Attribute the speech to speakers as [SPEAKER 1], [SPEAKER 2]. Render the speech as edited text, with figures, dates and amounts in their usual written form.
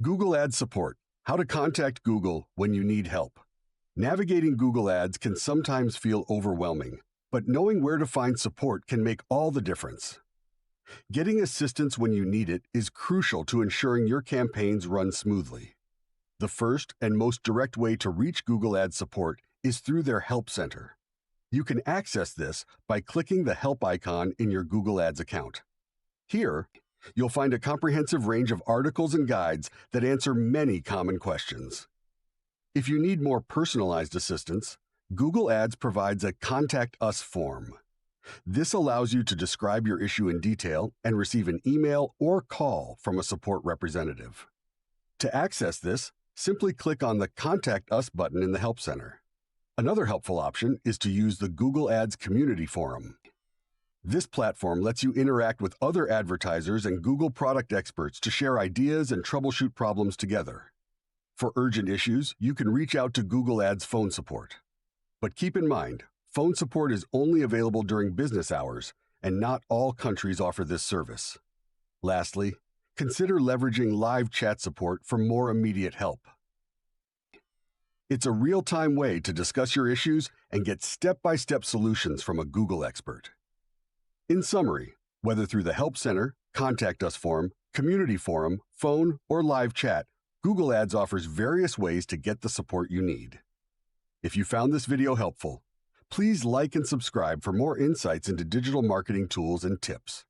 [SPEAKER 1] Google Ads support. How to contact Google when you need help. Navigating Google Ads can sometimes feel overwhelming, but knowing where to find support can make all the difference. Getting assistance when you need it is crucial to ensuring your campaigns run smoothly. The first and most direct way to reach Google Ads support is through their Help Center. You can access this by clicking the Help icon in your Google Ads account. Here, you'll find a comprehensive range of articles and guides that answer many common questions. If you need more personalized assistance, Google Ads provides a Contact Us form. This allows you to describe your issue in detail and receive an email or call from a support representative. To access this, simply click on the Contact Us button in the Help Center. Another helpful option is to use the Google Ads Community Forum. This platform lets you interact with other advertisers and Google product experts to share ideas and troubleshoot problems together. For urgent issues, you can reach out to Google Ads phone support. But keep in mind, phone support is only available during business hours, and not all countries offer this service. Lastly, consider leveraging live chat support for more immediate help. It's a real-time way to discuss your issues and get step-by-step solutions from a Google expert. In summary, whether through the Help Center, Contact Us form, Community Forum, phone, or live chat, Google Ads offers various ways to get the support you need. If you found this video helpful, please like and subscribe for more insights into digital marketing tools and tips.